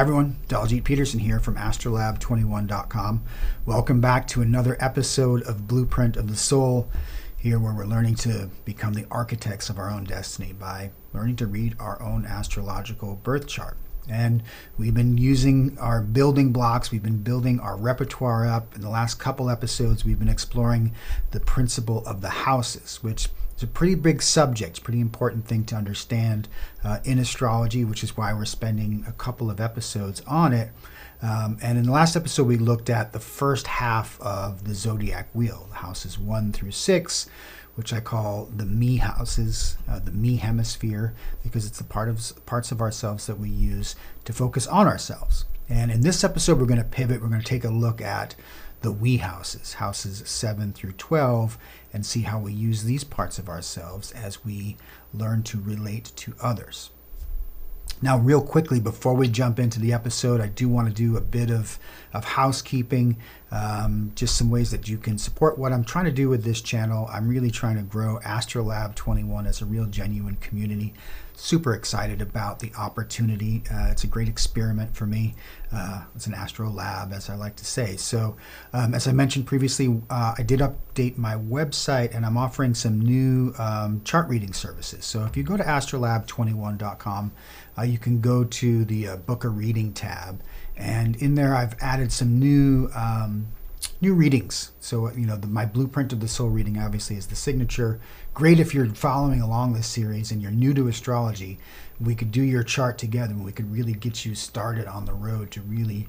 everyone, Daljeet Peterson here from astrolab21.com. Welcome back to another episode of Blueprint of the Soul, here where we're learning to become the architects of our own destiny by learning to read our own astrological birth chart. And we've been using our building blocks, we've been building our repertoire up. In the last couple episodes, we've been exploring the principle of the houses, which is a pretty big subject, pretty important thing to understand in astrology, which is why we're spending a couple of episodes on it. And in the last episode, we looked at the first half of the zodiac wheel, the houses 1 through 6, which I call the me houses, the me hemisphere, because it's the parts of ourselves that we use to focus on ourselves. And in this episode, we're going to pivot. We're going to take a look at the we houses, houses 7 through 12, and see how we use these parts of ourselves as we learn to relate to others. Now, real quickly, before we jump into the episode, I do want to do a bit of housekeeping, just some ways that you can support what I'm trying to do with this channel. I'm really trying to grow Astrolab 21 as a real genuine community. Super excited about the opportunity. It's a great experiment for me. It's an astrolab, as I like to say. So as I mentioned previously, I did update my website and I'm offering some new chart reading services. So if you go to astrolab21.com, you can go to the book a reading tab, and in there I've added some new readings. So, my Blueprint of the Soul reading obviously is the signature. Great if you're following along this series and you're new to astrology. We could do your chart together and we could really get you started on the road to really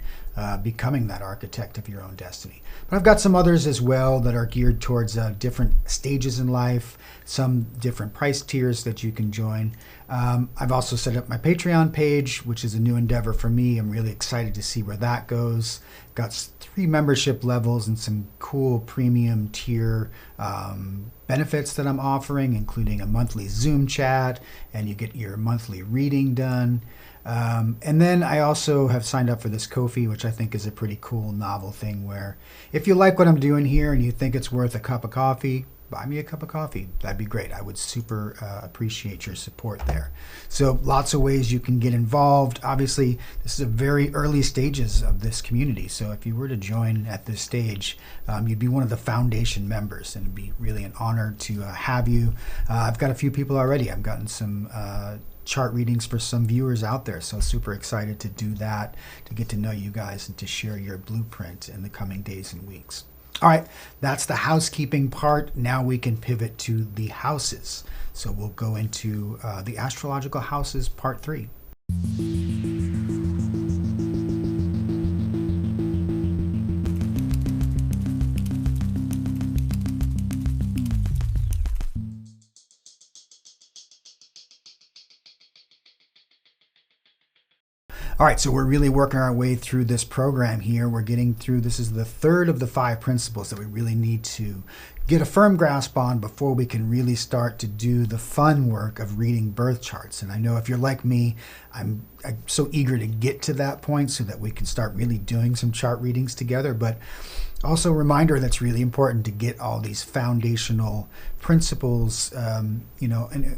becoming that architect of your own destiny. But I've got some others as well that are geared towards different stages in life, some different price tiers that you can join. I've also set up my Patreon page, which is a new endeavor for me. I'm really excited to see where that goes. Got 3 membership levels and some cool premium tier benefits that I'm offering, including a monthly Zoom chat, and you get your monthly reading done. And then I also have signed up for this Ko-fi, which I think is a pretty cool, novel thing where if you like what I'm doing here and you think it's worth a cup of coffee, buy me a cup of coffee. That'd be great. I would super appreciate your support there. So lots of ways you can get involved. Obviously, this is a very early stages of this community. So if you were to join at this stage, you'd be one of the foundation members, and it'd be really an honor to have you. I've got a few people already. I've gotten some chart readings for some viewers out there, so super excited to do that, to get to know you guys and to share your blueprint in the coming days and weeks. All right, that's the housekeeping part. Now we can pivot to the houses. So we'll go into the astrological houses, part 3. All right, so we're really working our way through this program here. We're getting through, this is the third of the 5 principles that we really need to get a firm grasp on before we can really start to do the fun work of reading birth charts. And I know if you're like me, I'm so eager to get to that point so that we can start really doing some chart readings together. But also a reminder that's really important to get all these foundational principles, and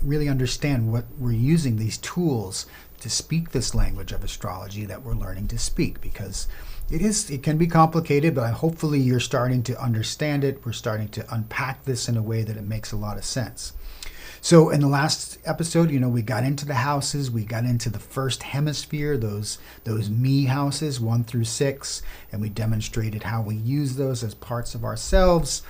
really understand what we're using these tools to speak this language of astrology that we're learning to speak, because it can be complicated, but hopefully you're starting to understand it. We're starting to unpack this in a way that it makes a lot of sense. So in the last episode, we got into the houses, we got into the first hemisphere, those me houses 1 through 6, and we demonstrated how we use those as parts of ourselves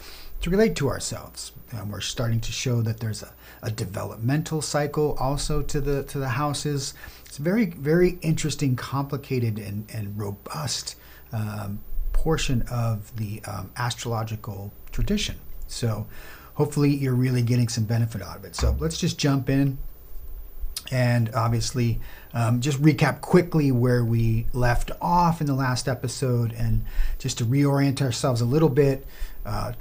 to relate to ourselves. And we're starting to show that there's a developmental cycle also to the houses. It's a very, very interesting, complicated, and robust portion of the astrological tradition. So hopefully you're really getting some benefit out of it. So let's just jump in and obviously just recap quickly where we left off in the last episode, and just to reorient ourselves a little bit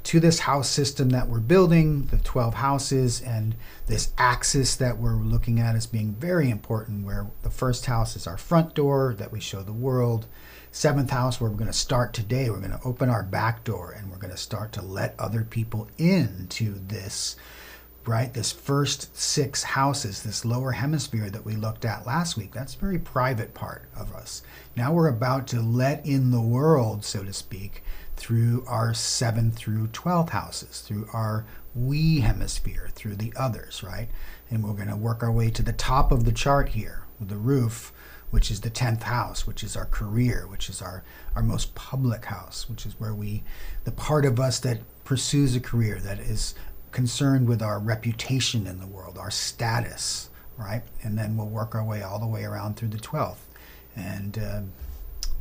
to this house system that we're building, the 12 houses, and this axis that we're looking at as being very important, where the first house is our front door that we show the world. 7th house, where we're going to start today, we're going to open our back door and we're going to start to let other people into this right? This first 6 houses, this lower hemisphere that we looked at last week, that's a very private part of us. Now we're about to let in the world, so to speak, through our 7th through 12th houses, through our we hemisphere, through the others, right? And we're going to work our way to the top of the chart here, with the roof, which is the 10th house, which is our career, which is our most public house, which is where the part of us that pursues a career, that is concerned with our reputation in the world, our status, right? And then we'll work our way all the way around through the 12th. And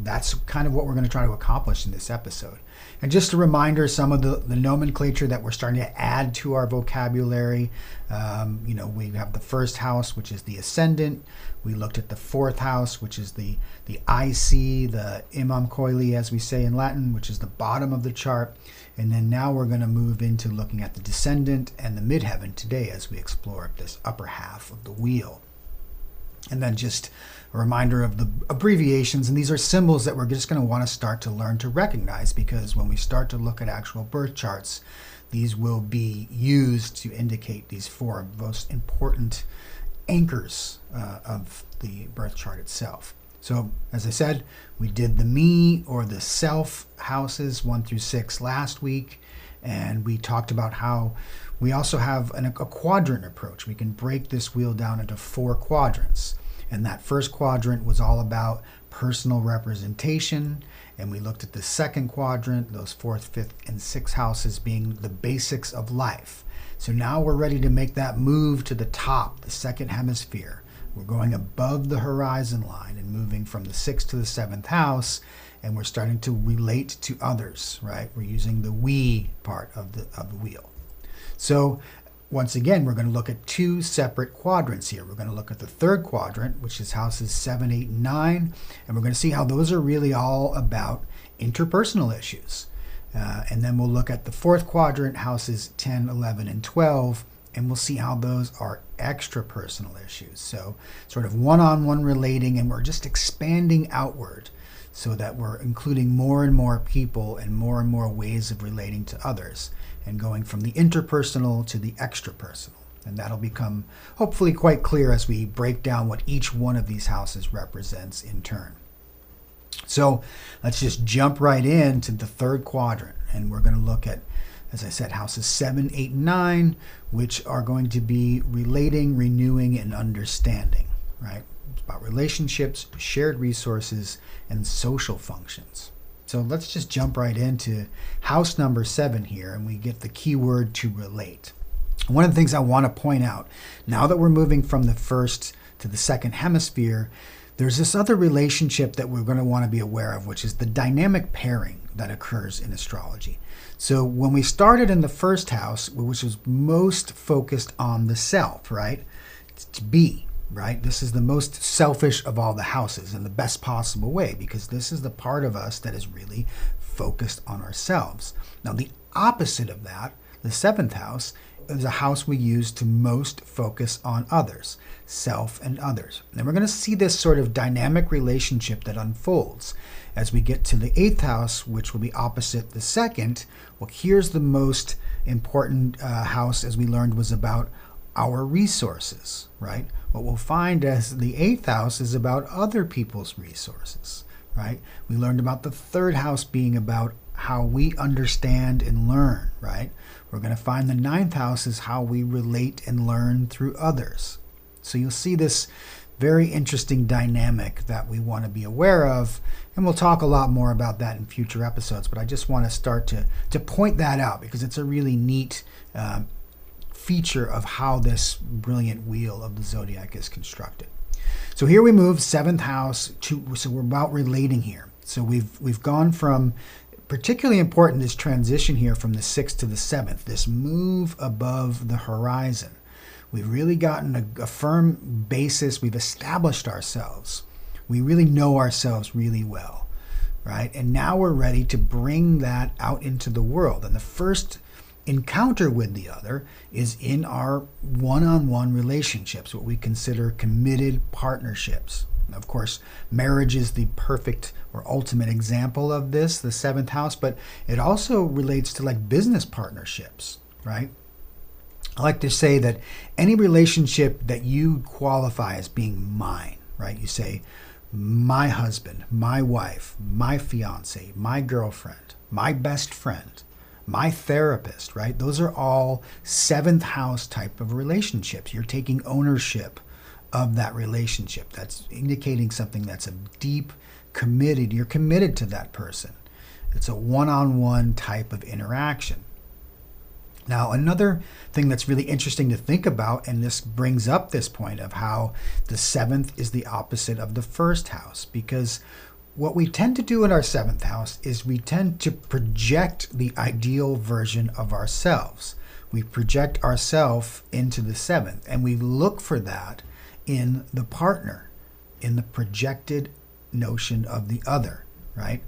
that's kind of what we're going to try to accomplish in this episode. And just a reminder, some of the nomenclature that we're starting to add to our vocabulary. We have the first house, which is the ascendant. We looked at the 4th house, which is the IC, the imam coeli, as we say in Latin, which is the bottom of the chart. And then now we're going to move into looking at the descendant and the midheaven today as we explore this upper half of the wheel. And then just a reminder of the abbreviations, and these are symbols that we're just going to want to start to learn to recognize, because when we start to look at actual birth charts, these will be used to indicate these 4 most important anchors of the birth chart itself. So, as I said, we did the me or the self houses 1 through 6 last week, and we talked about how we also have a quadrant approach. We can break this wheel down into 4 quadrants. And that first quadrant was all about personal representation. And we looked at the second quadrant, those 4th, 5th, and 6th houses being the basics of life. So now we're ready to make that move to the top, the second hemisphere. We're going above the horizon line and moving from the 6th to the 7th house. And we're starting to relate to others, right? We're using the we part of the wheel. So once again, we're going to look at 2 separate quadrants here. We're going to look at the 3rd quadrant, which is houses 7, 8, and 9, and we're going to see how those are really all about interpersonal issues. And then we'll look at the 4th quadrant, houses 10, 11, and 12, and we'll see how those are extrapersonal issues. So sort of one-on-one relating, and we're just expanding outward so that we're including more and more people and more ways of relating to others, and going from the interpersonal to the extrapersonal. And that'll become hopefully quite clear as we break down what each one of these houses represents in turn. So let's just jump right into the 3rd quadrant. And we're going to look at, as I said, houses 7, 8, and 9, which are going to be relating, renewing, and understanding, right? It's about relationships, shared resources, and social functions. So let's just jump right into house number 7 here, and we get the keyword to relate. One of the things I want to point out, now that we're moving from the 1st to the 2nd hemisphere, there's this other relationship that we're going to want to be aware of, which is the dynamic pairing that occurs in astrology. So when we started in the 1st house, which was most focused on the self, right? To be. Right? This is the most selfish of all the houses in the best possible way, because this is the part of us that is really focused on ourselves. Now, the opposite of that, the 7th house, is a house we use to most focus on others, self and others. And we're going to see this sort of dynamic relationship that unfolds as we get to the 8th house, which will be opposite the 2nd. Well, here's the most important house, as we learned, was about our resources, right? What we'll find as the 8th house is about other people's resources, right? We learned about the 3rd house being about how we understand and learn, right? We're going to find the 9th house is how we relate and learn through others. So you'll see this very interesting dynamic that we want to be aware of, and we'll talk a lot more about that in future episodes, but I just want to start to point that out because it's a really neat feature of how this brilliant wheel of the zodiac is constructed. So here we move 7th house so we're about relating here. So we've gone from, particularly important, this transition here from the 6th to the 7th, this move above the horizon. We've really gotten a firm basis. We've established ourselves. We really know ourselves really well, right? And now we're ready to bring that out into the world. And the first encounter with the other is in our one-on-one relationships, what we consider committed partnerships. Of course, marriage is the perfect or ultimate example of this, the 7th house, but it also relates to like business partnerships, right? I like to say that any relationship that you qualify as being mine, right? You say, my husband, my wife, my fiance, my girlfriend, my best friend, my therapist, right? Those are all seventh house type of relationships. You're taking ownership of that relationship. That's indicating something that's a deep, committed. You're committed to that person. It's a one-on-one type of interaction. Now, another thing that's really interesting to think about, and this brings up this point of how the seventh is the opposite of the first house, because what we tend to do in our seventh house is we tend to project the ideal version of ourselves. We project ourselves into the seventh, and we look for that in the partner, in the projected notion of the other, right?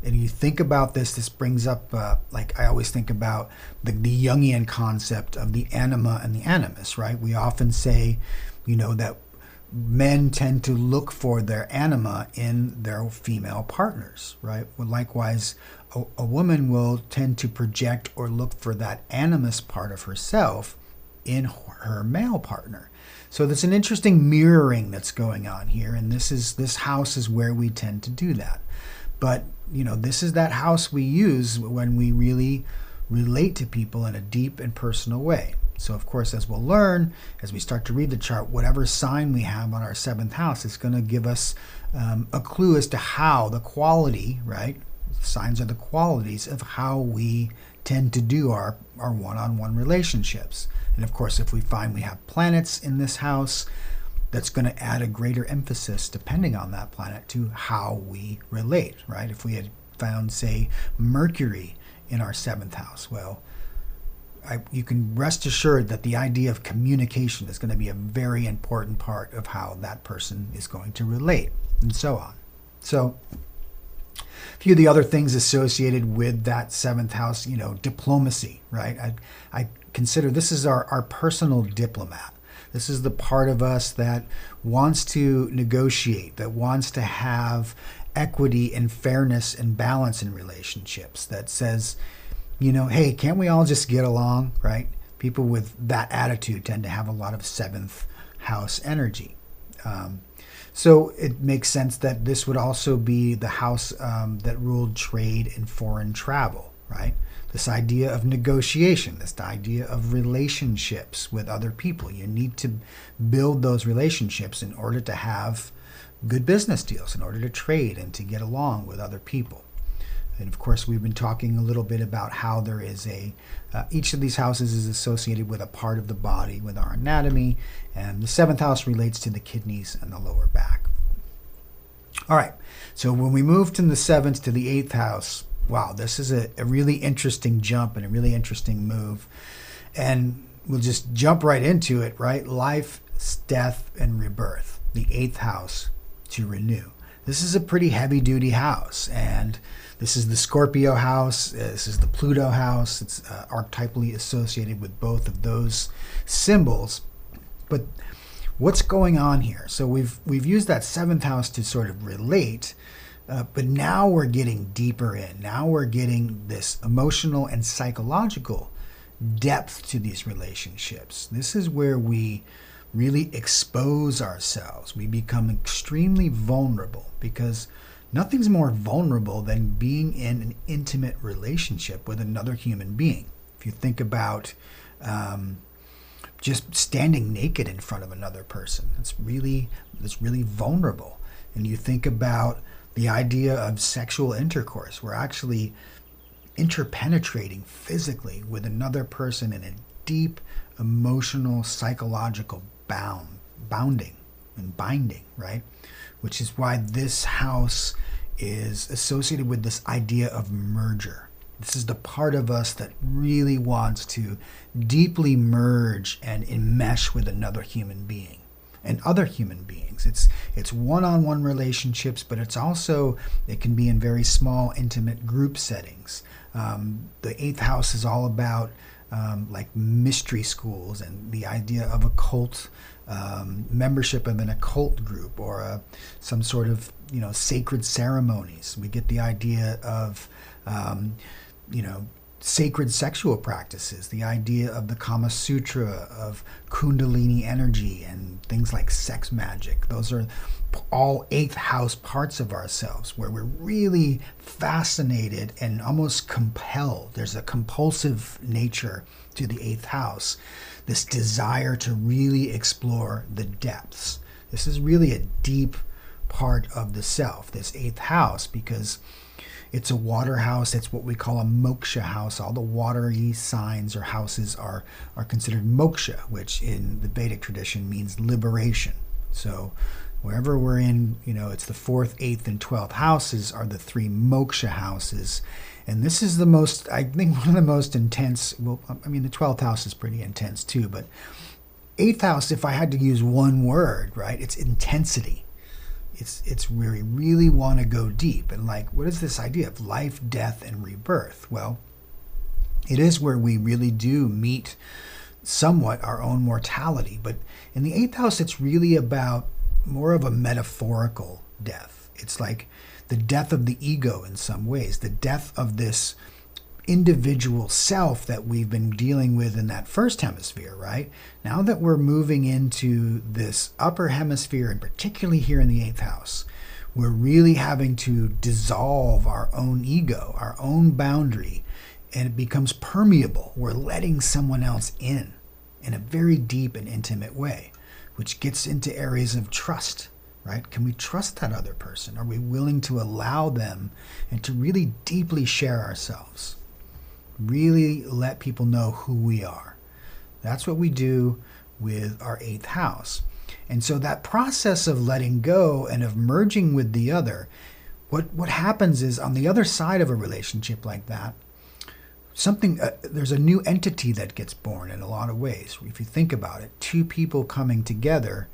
And you think about this brings up, like I always think about the Jungian concept of the anima and the animus, right? We often say, that men tend to look for their anima in their female partners, right? Well, likewise, a woman will tend to project or look for that animus part of herself in her male partner. So there's an interesting mirroring that's going on here, and this house is where we tend to do that. But, this is that house we use when we really relate to people in a deep and personal way. So, of course, as we'll learn, as we start to read the chart, whatever sign we have on our seventh house is going to give us a clue as to how the quality, right? Signs are the qualities of how we tend to do our one-on-one relationships. And, of course, if we find we have planets in this house, that's going to add a greater emphasis, depending on that planet, to how we relate, right? If we had found, say, Mercury in our seventh house, well, you can rest assured that the idea of communication is going to be a very important part of how that person is going to relate, and so on. So, a few of the other things associated with that seventh house, diplomacy, right? I consider this is our personal diplomat. This is the part of us that wants to negotiate, that wants to have equity and fairness and balance in relationships, that says, hey, can't we all just get along, right? People with that attitude tend to have a lot of seventh house energy. So it makes sense that this would also be the house that ruled trade and foreign travel, right? This idea of negotiation, this idea of relationships with other people. You need to build those relationships in order to have good business deals, in order to trade and to get along with other people. And of course, we've been talking a little bit about how there is each of these houses is associated with a part of the body, with our anatomy, and the seventh house relates to the kidneys and the lower back. All right, so when we move from the seventh to the eighth house, wow, this is a really interesting jump and a really interesting move. And we'll just jump right into it, right? Life, death, and rebirth. The eighth house to renew. This is a pretty heavy-duty house, and this is the Scorpio house. This is the Pluto house. It's archetypally associated with both of those symbols. But what's going on here? So we've used that seventh house to sort of relate, but now we're getting deeper in. Now we're getting this emotional and psychological depth to these relationships. This is where we really expose ourselves. We become extremely vulnerable, because nothing's more vulnerable than being in an intimate relationship with another human being. If you think about just standing naked in front of another person, that's really vulnerable. And you think about the idea of sexual intercourse. We're actually interpenetrating physically with another person in a deep emotional, psychological bounding and binding, right? Which is why this house is associated with this idea of merger. This is the part of us that really wants to deeply merge and enmesh with another human being and other human beings. It's one-on-one relationships, but it can be in very small, intimate group settings. The eighth house is all about like mystery schools and the idea of occult membership of an occult group, or some sort of sacred ceremonies. We get the idea of sacred sexual practices, the idea of the Kama Sutra, of Kundalini energy, and things like sex magic. Those are all eighth house parts of ourselves where we're really fascinated and almost compelled. There's a compulsive nature to the eighth house, this desire to really explore the depths. This is really a deep part of the self, this eighth house, because it's a water house. It's what we call a moksha house. All the watery signs or houses are considered moksha, which in the Vedic tradition means liberation. So wherever we're in, it's the 4th, 8th, and 12th houses are the 3 moksha houses. And this is the most, I think, one of the most intense. Well, I mean, the 12th house is pretty intense too, but 8th house, if I had to use one word, right, it's intensity. It's where we really want to go deep. And like, what is this idea of life, death, and rebirth? Well, it is where we really do meet somewhat our own mortality. But in the 8th house, it's really about more of a metaphorical death. It's like the death of the ego in some ways, the death of this individual self that we've been dealing with in that first hemisphere, right? Now that we're moving into this upper hemisphere, and particularly here in the 8th house, we're really having to dissolve our own ego, our own boundary, and it becomes permeable. We're letting someone else in a very deep and intimate way, which gets into areas of trust, right? Can we trust that other person? Are we willing to allow them and to really deeply share ourselves? Really let people know who we are. That's what we do with our 8th house. And so that process of letting go and of merging with the other, what happens is on the other side of a relationship like that, there's a new entity that gets born in a lot of ways. If you think about it, 2 people coming together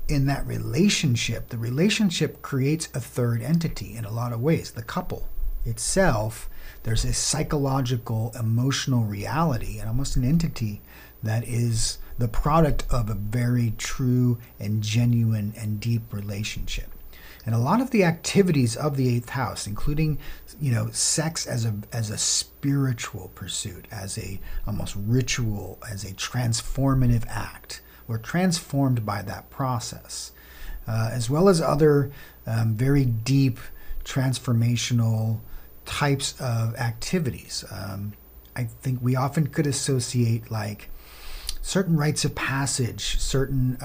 in that relationship, the relationship creates a third entity in a lot of ways. The couple itself, there's a psychological, emotional reality and almost an entity that is the product of a very true and genuine and deep relationship. And a lot of the activities of the 8th house, including, sex as a spiritual pursuit, as a almost ritual, as a transformative act, we're transformed by that process, as well as other very deep transformational types of activities. I think we often could associate like certain rites of passage, certain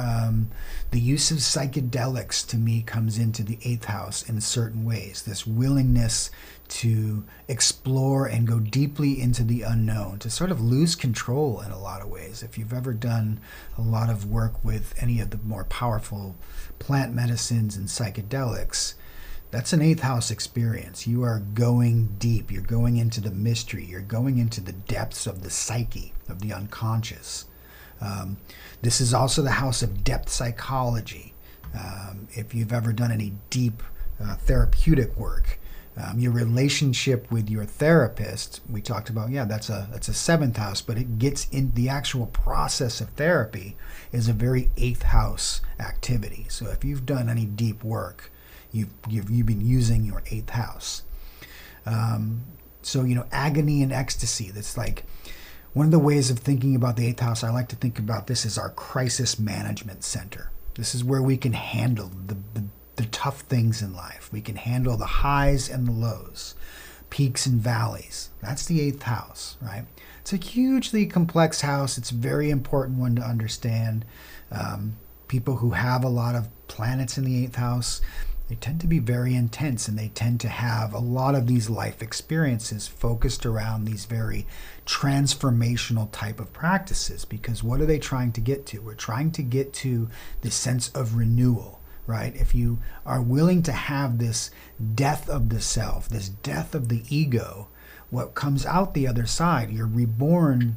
the use of psychedelics to me comes into the 8th house in certain ways. This willingness to explore and go deeply into the unknown, to sort of lose control in a lot of ways. If you've ever done a lot of work with any of the more powerful plant medicines and psychedelics, that's an 8th house experience. You are going deep. You're going into the mystery. You're going into the depths of the psyche, of the unconscious. This is also the house of depth psychology. If you've ever done any deep therapeutic work, your relationship with your therapist, we talked about, that's a 7th house, but it gets in the actual process of therapy is a very 8th house activity. So if you've done any deep work, you've been using your 8th house. So agony and ecstasy. That's like one of the ways of thinking about the 8th house. I like to think about this as our crisis management center. This is where we can handle the tough things in life. We can handle the highs and the lows, peaks and valleys. That's the 8th house, right? It's a hugely complex house. It's a very important one to understand. People who have a lot of planets in the 8th house, they tend to be very intense, and they tend to have a lot of these life experiences focused around these very transformational type of practices. Because what are they trying to get to? We're trying to get to the sense of renewal, right? If you are willing to have this death of the self, this death of the ego, what comes out the other side, you're reborn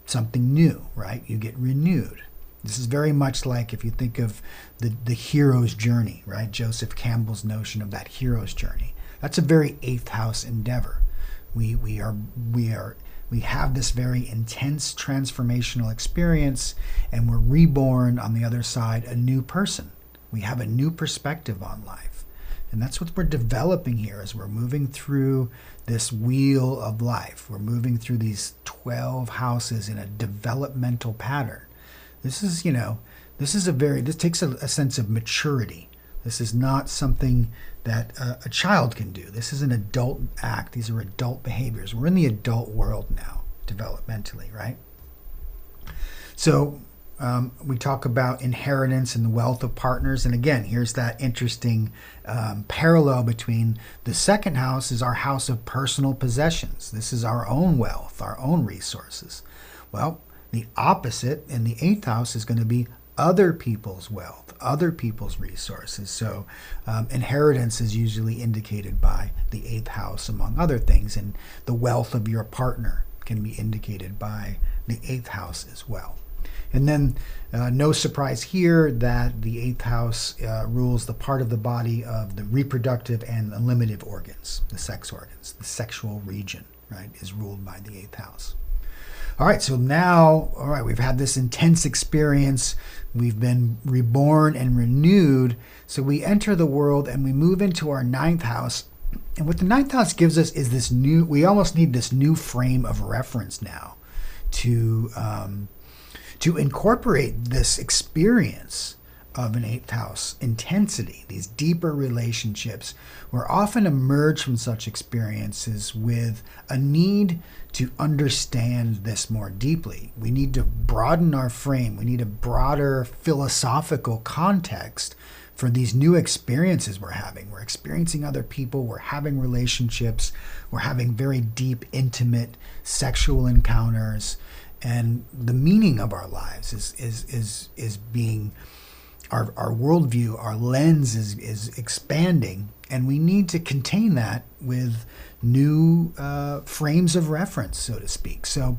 something new, right? You get renewed. This is very much like if you think of the hero's journey, right? Joseph Campbell's notion of that hero's journey. That's a very 8th house endeavor. We have this very intense transformational experience, and we're reborn on the other side a new person. We have a new perspective on life. And that's what we're developing here as we're moving through this wheel of life. We're moving through these 12 houses in a developmental pattern. This is, this takes a sense of maturity. This is not something that a child can do. This is an adult act. These are adult behaviors. We're in the adult world now, developmentally, right? So we talk about inheritance and the wealth of partners. And again, here's that interesting parallel between the second house is our house of personal possessions. This is our own wealth, our own resources. Well, the opposite in the eighth house is going to be other people's wealth, other people's resources. So inheritance is usually indicated by the eighth house, among other things. And the wealth of your partner can be indicated by the eighth house as well. And then no surprise here that the eighth house rules the part of the body of the reproductive and limited organs, the sex organs, the sexual region, right, is ruled by the eighth house. All right, so now, we've had this intense experience. We've been reborn and renewed. So we enter the world and we move into our ninth house. And what the ninth house gives us is this we almost need this new frame of reference now to incorporate this experience of an eighth house intensity, these deeper relationships. We're often emerge from such experiences with a need to understand this more deeply. We need to broaden our frame. We need a broader philosophical context for these new experiences we're having. We're experiencing other people, we're having relationships, we're having very deep, intimate sexual encounters, and the meaning of our lives is being our worldview, our lens is expanding, and we need to contain that with new frames of reference, so to speak. So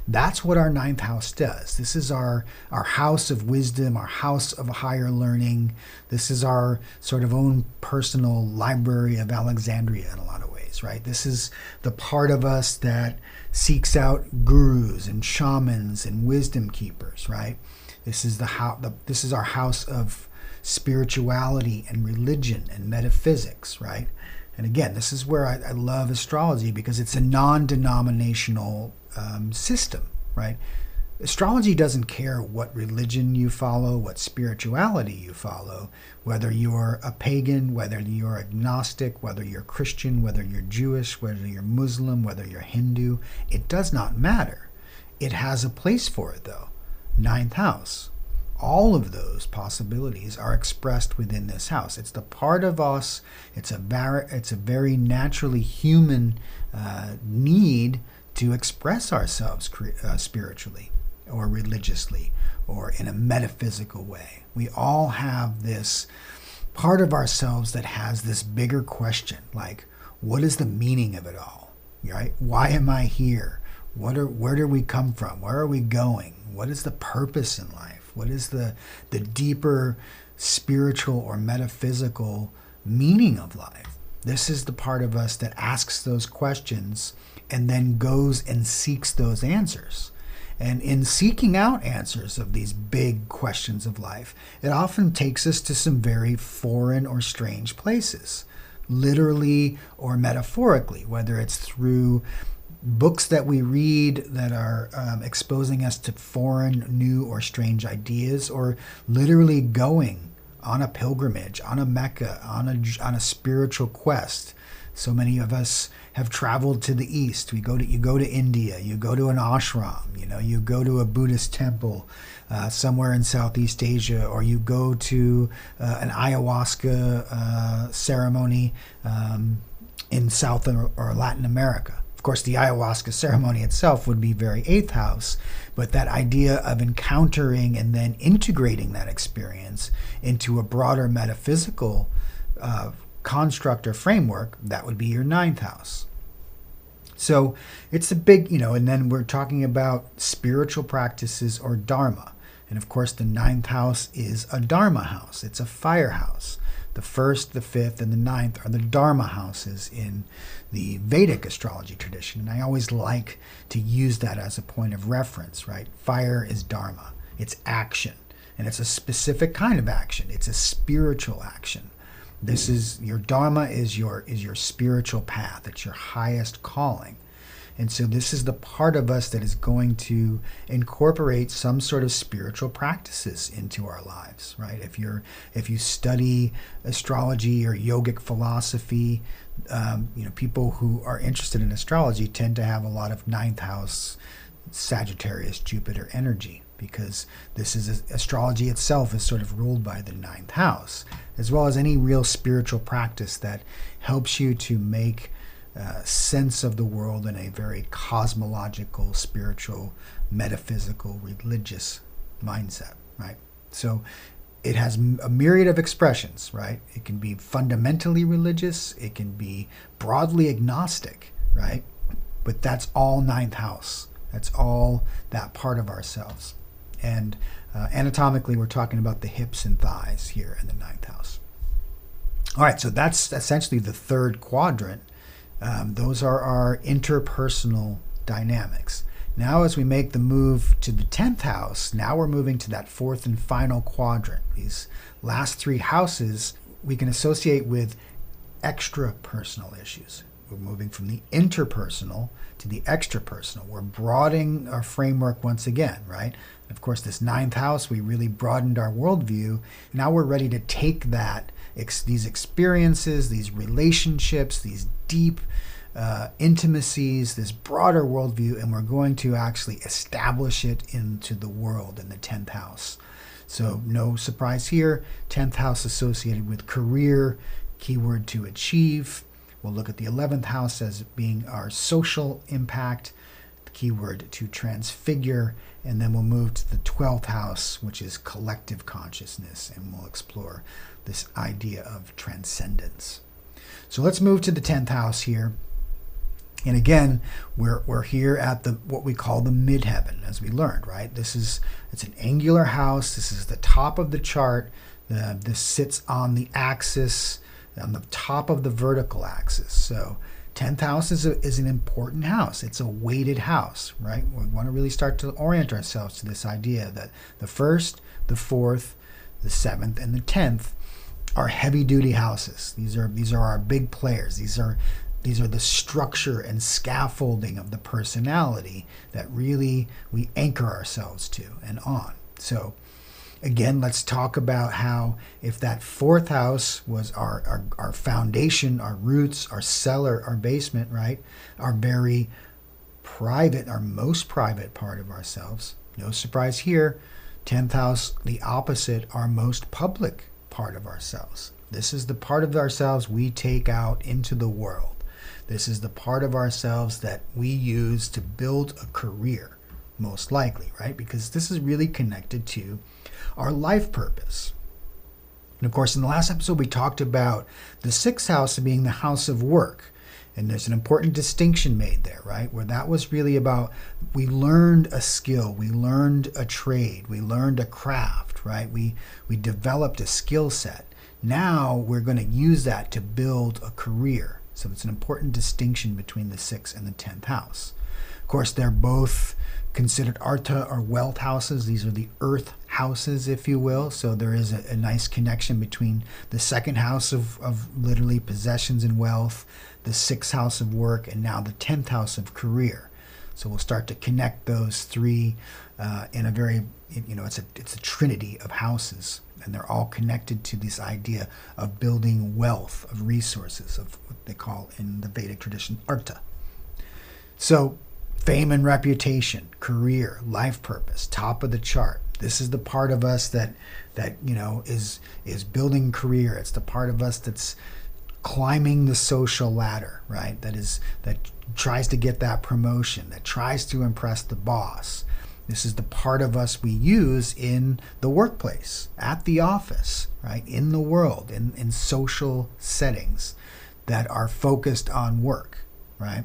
that's what our ninth house does. This is our house of wisdom, our house of higher learning. This is our sort of own personal library of Alexandria in a lot of ways, right? This is the part of us that seeks out gurus and shamans and wisdom keepers, right? This is this is our house of spirituality and religion and metaphysics, right? And again, this is where I love astrology, because it's a non-denominational system, right? Astrology doesn't care what religion you follow, what spirituality you follow, whether you're a pagan, whether you're agnostic, whether you're Christian, whether you're Jewish, whether you're Muslim, whether you're Hindu. It does not matter. It has a place for it, though. Ninth house. All of those possibilities are expressed within this house. It's the part of us. It's a very naturally human need to express ourselves spiritually or religiously or in a metaphysical way. We all have this part of ourselves that has this bigger question, like, what is the meaning of it all? Right? Why am I here? Where do we come from? Where are we going? What is the purpose in life? What is the deeper spiritual or metaphysical meaning of life? This is the part of us that asks those questions and then goes and seeks those answers. And in seeking out answers of these big questions of life, it often takes us to some very foreign or strange places, literally or metaphorically, whether it's through books that we read that are exposing us to foreign, new, or strange ideas, or literally going on a pilgrimage, on a Mecca, on a spiritual quest. So many of us have traveled to the East. You go to India, you go to an ashram, you go to a Buddhist temple somewhere in Southeast Asia, or you go to an ayahuasca ceremony in South or Latin America. Of course, the ayahuasca ceremony itself would be very eighth house, but that idea of encountering and then integrating that experience into a broader metaphysical construct or framework, that would be your ninth house. So it's a big, and then we're talking about spiritual practices or dharma. And of course, the ninth house is a dharma house. It's a fire house. The first, the fifth, and the ninth are the dharma houses in the Vedic astrology tradition. And I always like to use that as a point of reference, right? Fire is dharma. It's action. And it's a specific kind of action. It's a spiritual action. This is your dharma, is your spiritual path. It's your highest calling. And so this is the part of us that is going to incorporate some sort of spiritual practices into our lives, right? If you study astrology or yogic philosophy, people who are interested in astrology tend to have a lot of ninth house Sagittarius Jupiter energy, because astrology itself is sort of ruled by the ninth house, as well as any real spiritual practice that helps you to make sense of the world in a very cosmological, spiritual, metaphysical, religious mindset, right? So it has a myriad of expressions, right? It can be fundamentally religious, it can be broadly agnostic, right? But that's all ninth house. That's all that part of ourselves. And anatomically, we're talking about the hips and thighs here in the ninth house. All right, so that's essentially the third quadrant. Those are our interpersonal dynamics. Now, as we make the move to the 10th house, now we're moving to that fourth and final quadrant. These last three houses we can associate with extra-personal issues. We're moving from the interpersonal to the extrapersonal. We're broadening our framework once again, right? Of course, this ninth house, we really broadened our worldview. Now we're ready to take these experiences, these relationships, these deep intimacies, this broader worldview, and we're going to actually establish it into the world in the 10th house. So no surprise here, 10th house associated with career, keyword to achieve. We'll look at the 11th house as being our social impact, the keyword to transfigure, and then we'll move to the 12th house, which is collective consciousness, and we'll explore this idea of transcendence. So let's move to the 10th house here. And again, we're here at what we call the midheaven, as we learned, right? It's an angular house. This is the top of the chart. This sits on the axis, on the top of the vertical axis. So 10th house is an important house. It's a weighted house, right? We want to really start to orient ourselves to this idea that the first, the fourth, the 7th, and the 10th are heavy-duty houses. These are our big players. These are the structure and scaffolding of the personality that really we anchor ourselves to and on. So again, let's talk about how if that 4th house was our foundation, our roots, our cellar, our basement, right? Our very private, our most private part of ourselves. No surprise here. 10th house, the opposite, our most public part of ourselves. This is the part of ourselves we take out into the world. This is the part of ourselves that we use to build a career, most likely, right? Because this is really connected to our life purpose. And of course, in the last episode, we talked about the 6th house being the house of work. And there's an important distinction made there, right? Where that was really about, we learned a skill, we learned a trade, we learned a craft, right? We developed a skill set. Now we're going to use that to build a career. So it's an important distinction between the 6th and the 10th house. Of course, they're both considered artha or wealth houses. These are the earth houses, if you will. So there is a nice connection between the 2nd house of literally possessions and wealth, the 6th house of work, and now the 10th house of career. So we'll start to connect those three in a very, it's a trinity of houses. And they're all connected to this idea of building wealth, of resources, of what they call in the Vedic tradition, artha. So fame and reputation, career, life purpose, top of the chart. This is the part of us that is building career. It's the part of us that's climbing the social ladder, right? That tries to get that promotion, that tries to impress the boss. This is the part of us we use in the workplace, at the office, right? In the world, in social settings that are focused on work, right?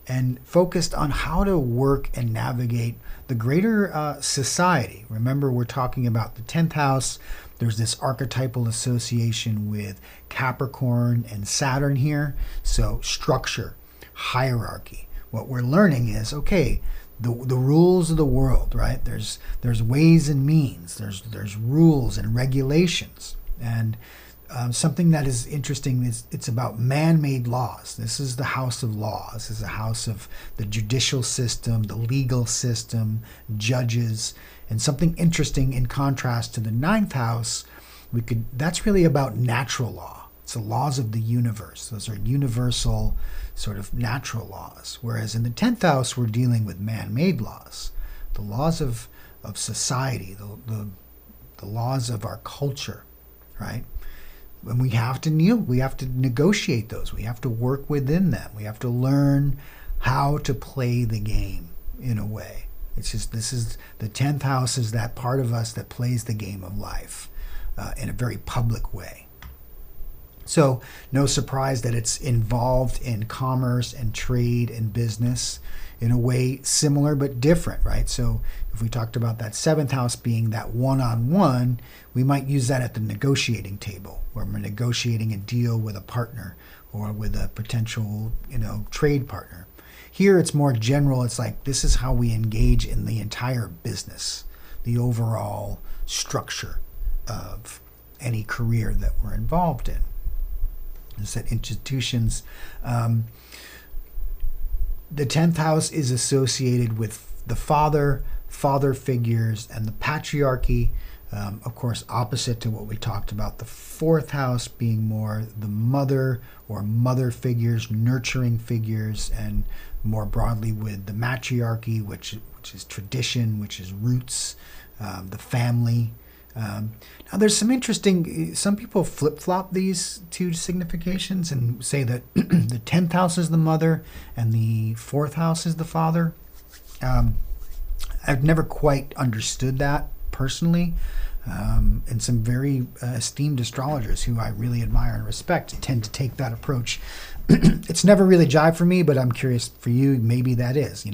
And focused on how to work and navigate the greater society. Remember, we're talking about the 10th house. There's this archetypal association with Capricorn and Saturn here. So structure, hierarchy. What we're learning is, okay, the rules of the world, right? There's ways and means. There's rules and regulations. And Something that is interesting is it's about man-made laws. This is the house of laws. This is a house of the judicial system, the legal system, judges, and something interesting in contrast to the ninth house, that's really about natural law. It's the laws of the universe. Those are universal sort of natural laws. Whereas in the 10th house, we're dealing with man-made laws, the laws of society, the laws of our culture, right? And we have to negotiate those. We have to work within them. We have to learn how to play the game in a way. It's just, this is, the 10th house is that part of us that plays the game of life in a very public way. So no surprise that it's involved in commerce and trade and business in a way similar but different, right? So if we talked about that 7th house being that one-on-one, we might use that at the negotiating table where we're negotiating a deal with a partner or with a potential, trade partner. Here it's more general. It's like, this is how we engage in the entire business, the overall structure of any career that we're involved in. As I said, institutions. The 10th house is associated with the father figures, and the patriarchy. Of course, opposite to what we talked about. The 4th house being more the mother or mother figures, nurturing figures, and more broadly with the matriarchy, which is tradition, which is roots, the family. Now, there's some people flip-flop these two significations and say that the 10th house is the mother and the 4th house is the father. I've never quite understood that personally. And some very esteemed astrologers who I really admire and respect tend to take that approach. It's never really jived for me, but I'm curious for you, maybe that is.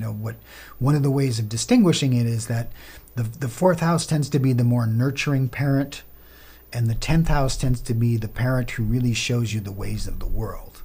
One of the ways of distinguishing it is that the 4th house tends to be the more nurturing parent, and the 10th house tends to be the parent who really shows you the ways of the world.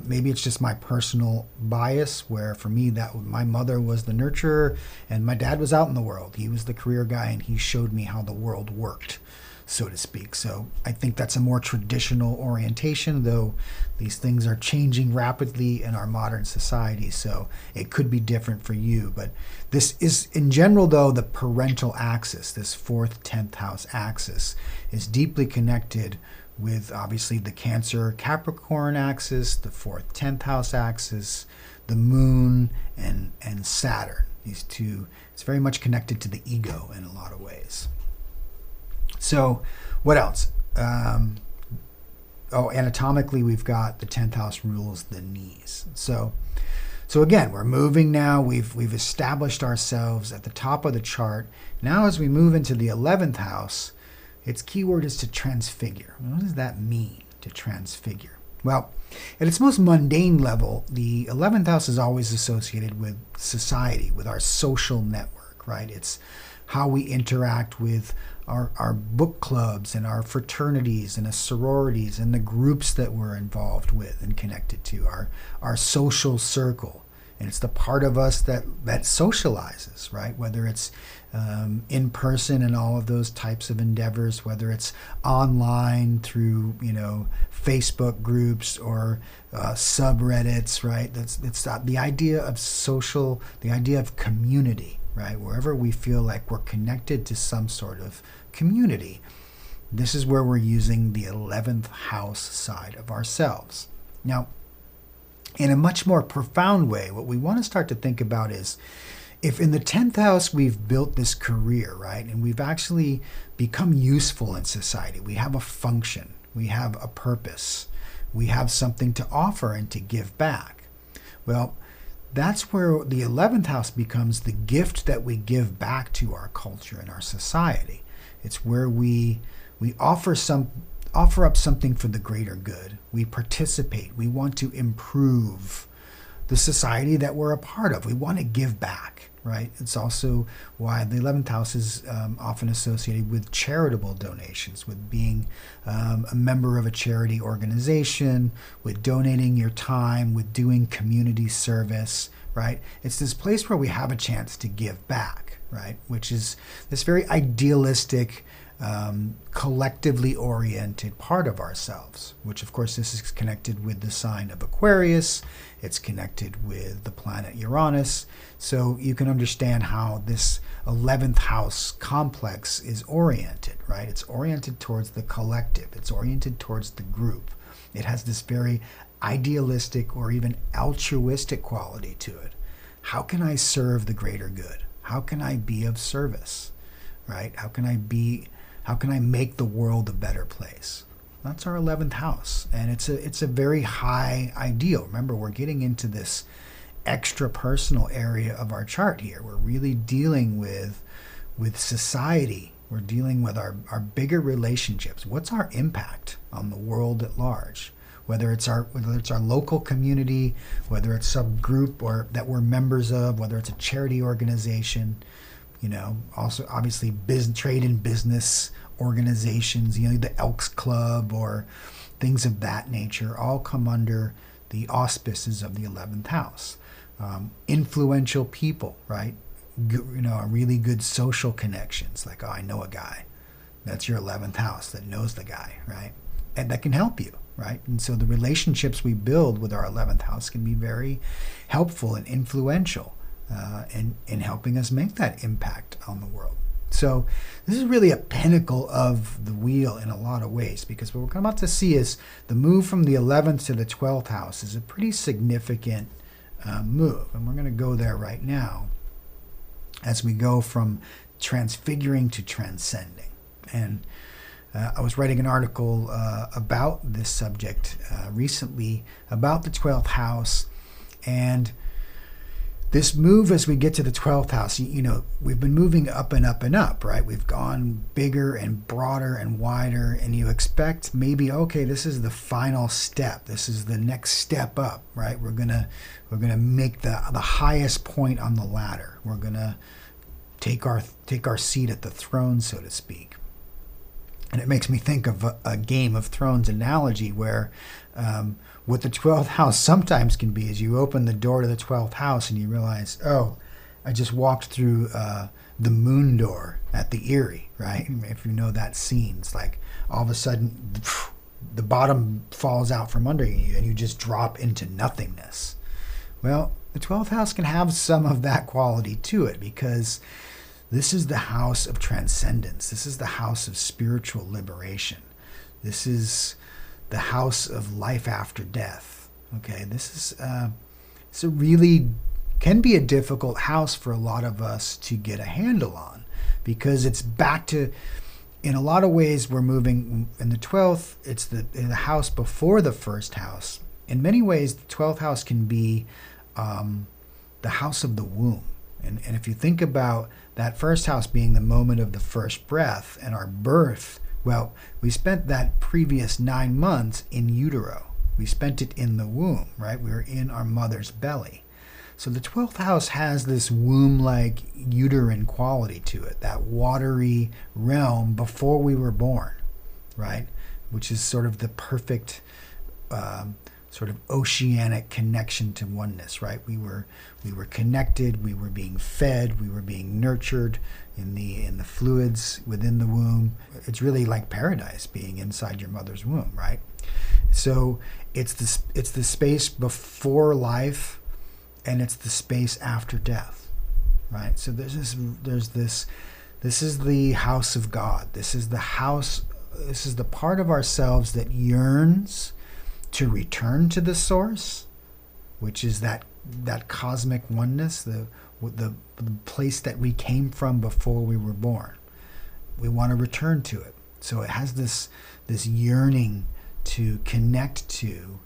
Maybe it's just my personal bias, where for me, my mother was the nurturer and my dad was out in the world. He was the career guy and he showed me how the world worked, so to speak. So I think that's a more traditional orientation, though these things are changing rapidly in our modern society. So it could be different for you. But this is, in general, though, the parental axis, this 4th, 10th house axis, is deeply connected with obviously the Cancer Capricorn axis, the 4th, 10th house axis, the moon, and Saturn. These two, it's very much connected to the ego in a lot of ways. So what else? Anatomically, we've got the 10th house rules the knees. So again, we're moving now. We've established ourselves at the top of the chart. Now as we move into the 11th house, its keyword is to transfigure. What does that mean, to transfigure? Well, at its most mundane level, the 11th house is always associated with society, with our social network, right? It's how we interact with our book clubs and our fraternities and our sororities and the groups that we're involved with and connected to, our social circle. And it's the part of us that socializes, right? Whether it's in person and all of those types of endeavors, whether it's online through, Facebook groups or subreddits, right? It's the idea of social, the idea of community, right? Wherever we feel like we're connected to some sort of community, this is where we're using the 11th house side of ourselves. Now, in a much more profound way, what we want to start to think about is, if in the 10th house we've built this career, right, and we've actually become useful in society, we have a function, we have a purpose, we have something to offer and to give back. Well, that's where the 11th house becomes the gift that we give back to our culture and our society. It's where we offer up something for the greater good. We participate. We want to improve the society that we're a part of. We want to give back, right? It's also why the 11th house is often associated with charitable donations, with being a member of a charity organization, with donating your time, with doing community service, right? It's this place where we have a chance to give back, right? Which is this very idealistic collectively oriented part of ourselves, which of course this is connected with the sign of Aquarius. It's connected with the planet Uranus. So you can understand how this 11th house complex is oriented, right? It's oriented towards the collective. It's oriented towards the group. It has this very idealistic or even altruistic quality to it. How can I serve the greater good? How can I be of service, right? How can I make the world a better place? That's our 11th house, and it's a very high ideal. Remember, we're getting into this extra personal area of our chart here. We're really dealing with society. We're dealing with our bigger relationships. What's our impact on the world at large? Whether it's our local community, whether it's some group or that we're members of, whether it's a charity organization, also obviously trade and business organizations, the Elks Club or things of that nature, all come under the auspices of the 11th house. Influential people, right? Really good social connections, like, I know a guy. That's your 11th house that knows the guy, right? And that can help you, right? And so the relationships we build with our 11th house can be very helpful and influential in helping us make that impact on the world. So this is really a pinnacle of the wheel in a lot of ways, because what we're about to see is the move from the 11th to the 12th house is a pretty significant move. And we're going to go there right now as we go from transfiguring to transcending. And I was writing an article about this subject recently about the 12th house, and this move as we get to the 12th house, we've been moving up and up and up, right? We've gone bigger and broader and wider, and you expect maybe, okay, this is the final step. This is the next step up, right? We're gonna make the highest point on the ladder. We're gonna take our seat at the throne, so to speak. And it makes me think of a Game of Thrones analogy where what the 12th house sometimes can be is you open the door to the 12th house and you realize, oh, I just walked through the moon door at the Eyrie, right? If you know that scene, it's like all of a sudden the bottom falls out from under you and you just drop into nothingness. Well, the 12th house can have some of that quality to it, because this is the house of transcendence. This is the house of spiritual liberation. This is the house of life after death. Okay, this is can be a difficult house for a lot of us to get a handle on, because it's back to, in a lot of ways, we're moving in the 12th. It's the house before the first house. In many ways, the 12th house can be the house of the womb. And if you think about that first house being the moment of the first breath and our birth, well, we spent that previous 9 months in utero. We spent it in the womb, right? We were in our mother's belly. So the 12th house has this womb-like uterine quality to it, that watery realm before we were born, right? Which is sort of the perfect sort of oceanic connection to oneness, right? We were connected, we were being fed, we were being nurtured in the fluids within the womb. It's really like paradise being inside your mother's womb, right? So it's the space before life, and it's the space after death, right? So there's this. This is the house of God. This is the part of ourselves that yearns to return to the source, which is that cosmic oneness, the place that we came from before we were born. We want to return to it. So it has this yearning to connect to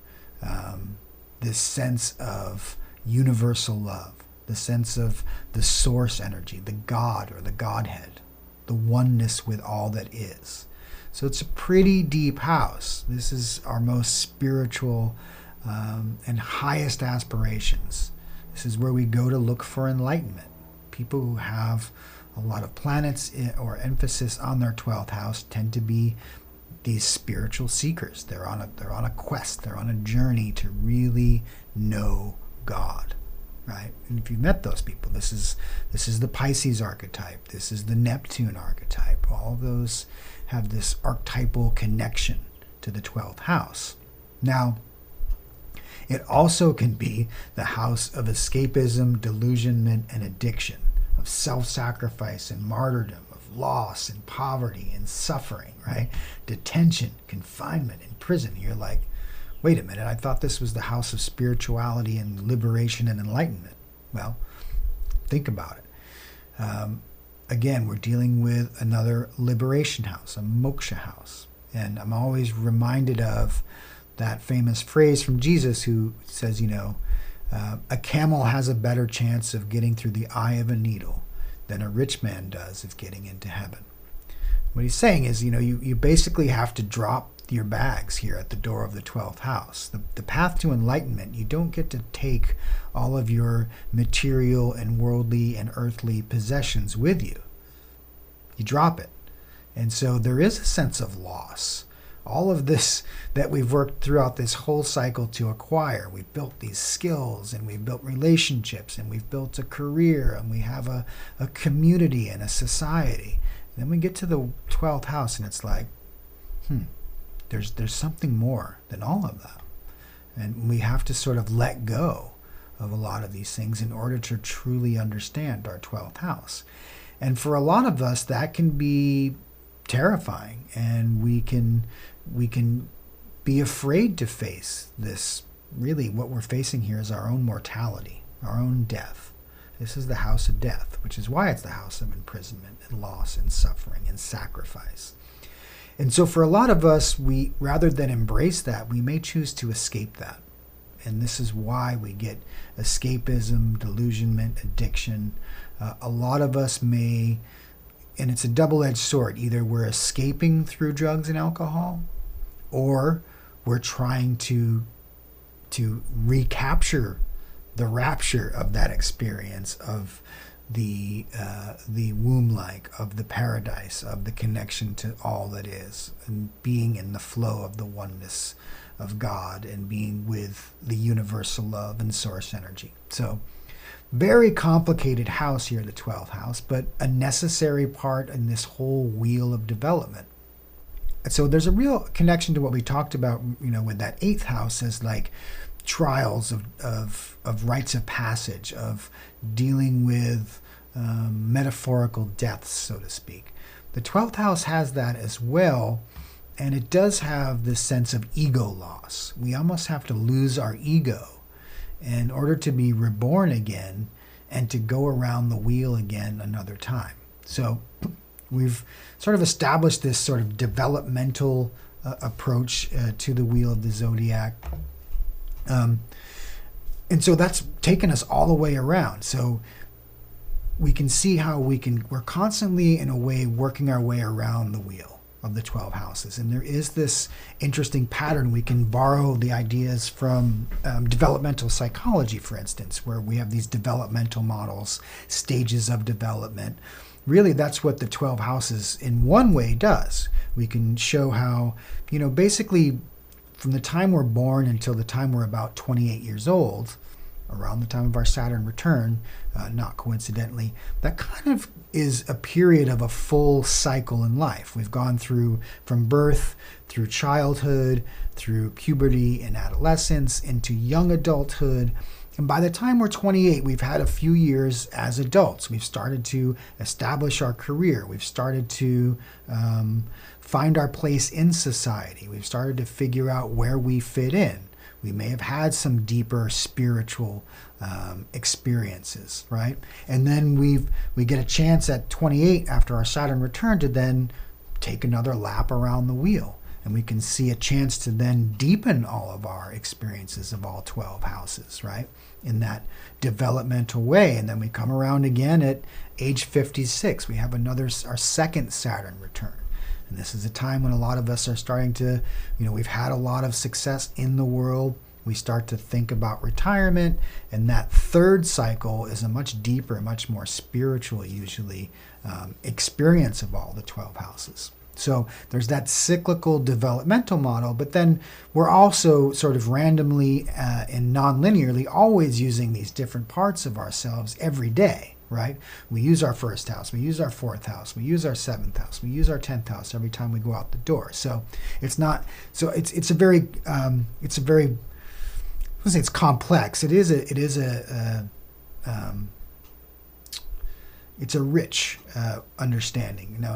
this sense of universal love, the sense of the source energy, the God or the Godhead, the oneness with all that is. So it's a pretty deep house. This is our most spiritual and highest aspirations. This is where we go to look for enlightenment. People who have a lot of planets or emphasis on their 12th house tend to be these spiritual seekers. They're on a quest. They're on a journey to really know God. right? And if you've met those people, this is the Pisces archetype. This is the Neptune archetype. All of those have this archetypal connection to the 12th house. Now, it also can be the house of escapism, delusionment, and addiction, of self-sacrifice and martyrdom, of loss and poverty and suffering, right? Detention, confinement, and prison. You're like, wait a minute, I thought this was the house of spirituality and liberation and enlightenment. Well, think about it. Again, we're dealing with another liberation house, a moksha house. And I'm always reminded of that famous phrase from Jesus who says, a camel has a better chance of getting through the eye of a needle than a rich man does of getting into heaven. What he's saying is, you basically have to drop your bags here at the door of the 12th house. The path to enlightenment, you don't get to take all of your material and worldly and earthly possessions with you. You drop it. And so there is a sense of loss. All of this that we've worked throughout this whole cycle to acquire, we've built these skills and we've built relationships and we've built a career and we have a community and a society. And then we get to the 12th house and it's like, there's something more than all of that. And we have to sort of let go of a lot of these things in order to truly understand our 12th house. And for a lot of us, that can be terrifying, and we can be afraid to face this. Really, what we're facing here is our own mortality, our own death. This is the house of death, which is why it's the house of imprisonment and loss and suffering and sacrifice. And so for a lot of us, we, rather than embrace that, we may choose to escape that. And this is why we get escapism, delusionment, addiction. A lot of us may, and it's a double-edged sword, either we're escaping through drugs and alcohol, or we're trying to recapture the rapture of that experience of the womb-like, of the paradise, of the connection to all that is, and being in the flow of the oneness of God and being with the universal love and source energy. So very complicated house here, the 12th house, but a necessary part in this whole wheel of development. So there's a real connection to what we talked about, with that 8th house as like trials of rites of passage, of dealing with metaphorical deaths, so to speak. The 12th house has that as well, and it does have this sense of ego loss. We almost have to lose our ego in order to be reborn again and to go around the wheel again another time. So we've sort of established this sort of developmental approach to the wheel of the zodiac. And so that's taken us all the way around. So we can see how we're constantly, in a way, working our way around the wheel of the 12 houses. And there is this interesting pattern. We can borrow the ideas from developmental psychology, for instance, where we have these developmental models, stages of development. Really, that's what the 12 houses in one way does. We can show how, basically from the time we're born until the time we're about 28 years old, around the time of our Saturn return, not coincidentally, that kind of is a period of a full cycle in life. We've gone through from birth, through childhood, through puberty and adolescence, into young adulthood. And by the time we're 28, we've had a few years as adults. We've started to establish our career. We've started to find our place in society. We've started to figure out where we fit in. We may have had some deeper spiritual experiences, right? And then we get a chance at 28 after our Saturn return to then take another lap around the wheel. And we can see a chance to then deepen all of our experiences of all 12 houses, right? In that developmental way. And then we come around again at age 56. We have our second Saturn return. And this is a time when a lot of us are starting to, we've had a lot of success in the world. We start to think about retirement. And that third cycle is a much deeper, much more spiritual, usually, experience of all the 12 houses. So there's that cyclical developmental model, but then we're also sort of randomly and non-linearly always using these different parts of ourselves every day, right? We use our first house, we use our fourth house, we use our seventh house, we use our 10th house every time we go out the door. So it's not, so it's a very, I would say it's complex. It's a rich understanding.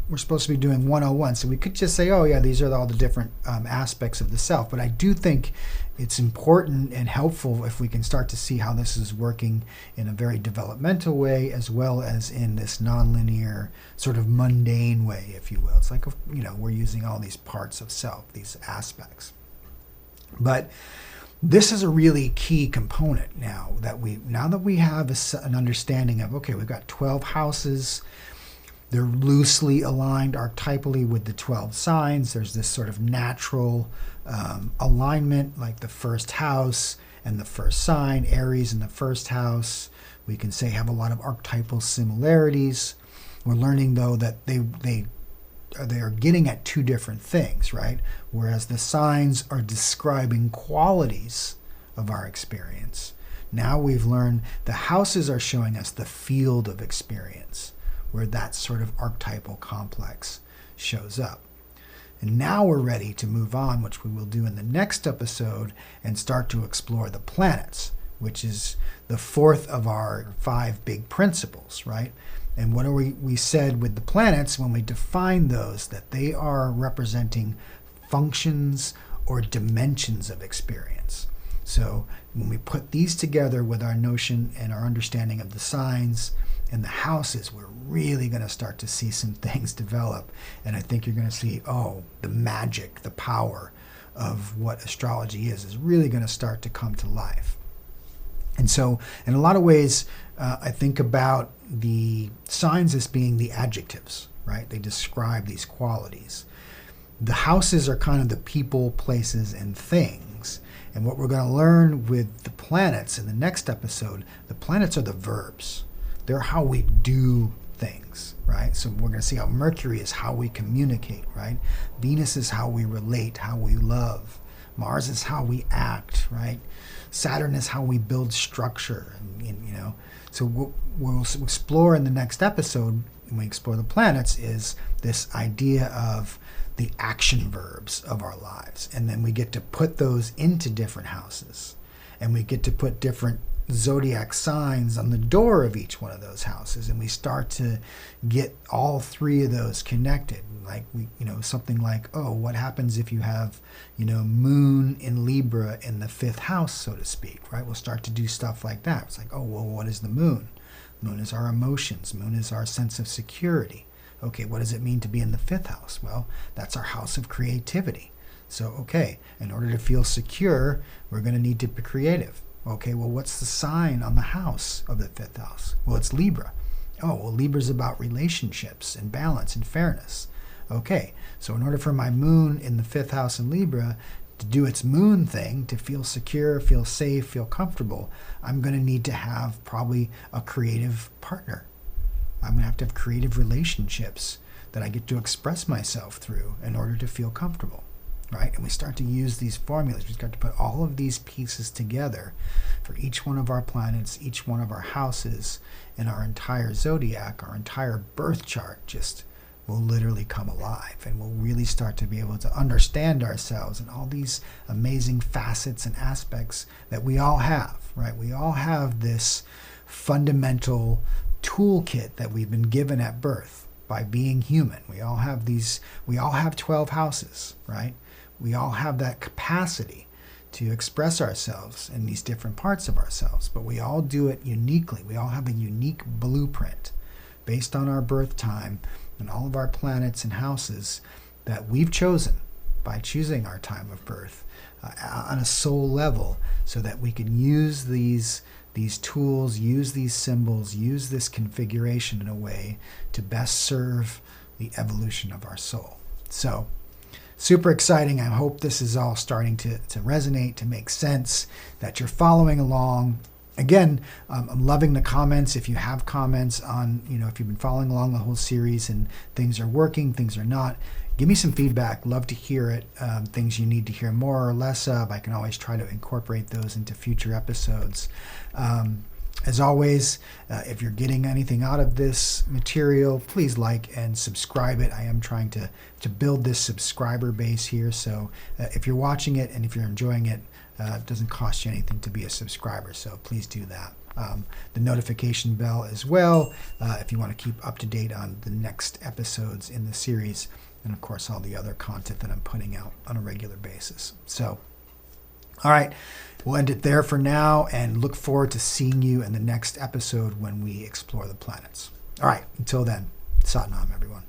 We're supposed to be doing 101, so we could just say, oh yeah, these are all the different aspects of the self. But I do think it's important and helpful if we can start to see how this is working in a very developmental way, as well as in this nonlinear, sort of mundane way, if you will. It's like, we're using all these parts of self, these aspects. But this is a really key component now that we have an understanding of, okay, we've got 12 houses. They're loosely aligned archetypally with the 12 signs. There's this sort of natural alignment, like the first house and the first sign, Aries in the first house. We can say have a lot of archetypal similarities. We're learning, though, that they are getting at two different things, right? Whereas the signs are describing qualities of our experience. Now we've learned the houses are showing us the field of experience, where that sort of archetypal complex shows up. And now we're ready to move on, which we will do in the next episode, and start to explore the planets, which is the fourth of our 5 big principles, right? And what we said with the planets when we define those, that they are representing functions or dimensions of experience. So when we put these together with our notion and our understanding of the signs and the houses, we're really going to start to see some things develop. And I think you're going to see, the magic, the power of what astrology is really going to start to come to life. And so in a lot of ways, I think about the signs as being the adjectives, right? They describe these qualities. The houses are kind of the people, places, and things. And what we're going to learn with the planets in the next episode, the planets are the verbs. They're how we do things, right? So we're going to see how Mercury is how we communicate, right? Venus is how we relate, how we love. Mars is how we act, right? Saturn is how we build structure, and So what we'll explore in the next episode, when we explore the planets, is this idea of the action verbs of our lives. And then we get to put those into different houses. And we get to put different zodiac signs on the door of each one of those houses. And we start to get all 3 of those connected. Like, something like, what happens if you have, moon in Libra in the 5th house, so to speak, right? We'll start to do stuff like that. It's like, what is the moon? Moon is our emotions. Moon is our sense of security. Okay, what does it mean to be in the 5th house? Well, that's our house of creativity. So, in order to feel secure, we're going to need to be creative. Okay, well, what's the sign on the house of the 5th house? Well, it's Libra. Libra's about relationships and balance and fairness. Okay, so in order for my moon in the 5th house in Libra to do its moon thing, to feel secure, feel safe, feel comfortable, I'm going to need to have probably a creative partner. I'm going to have creative relationships that I get to express myself through in order to feel comfortable, right? And we start to use these formulas. We start to put all of these pieces together for each one of our planets, each one of our houses, and our entire zodiac, our entire birth chart just will literally come alive, and we'll really start to be able to understand ourselves and all these amazing facets and aspects that we all have, right? We all have this fundamental toolkit that we've been given at birth by being human. We all have 12 houses, right? We all have that capacity to express ourselves in these different parts of ourselves, but we all do it uniquely. We all have a unique blueprint based on our birth time and all of our planets and houses that we've chosen by choosing our time of birth on a soul level, so that we can use these tools, use these symbols, use this configuration in a way to best serve the evolution of our soul. So, super exciting. I hope this is all starting to resonate, to make sense, that you're following along. Again, I'm loving the comments. If you have comments on, if you've been following along the whole series and things are working, things are not, give me some feedback. Love to hear it. Things you need to hear more or less of, I can always try to incorporate those into future episodes. As always, if you're getting anything out of this material, please like and subscribe it. I am trying to build this subscriber base here. So if you're watching it and if you're enjoying it, it doesn't cost you anything to be a subscriber. So please do that. The notification bell as well, if you want to keep up to date on the next episodes in the series. And of course, all the other content that I'm putting out on a regular basis. So, all right, we'll end it there for now and look forward to seeing you in the next episode when we explore the planets. All right, until then, Sat Nam, everyone.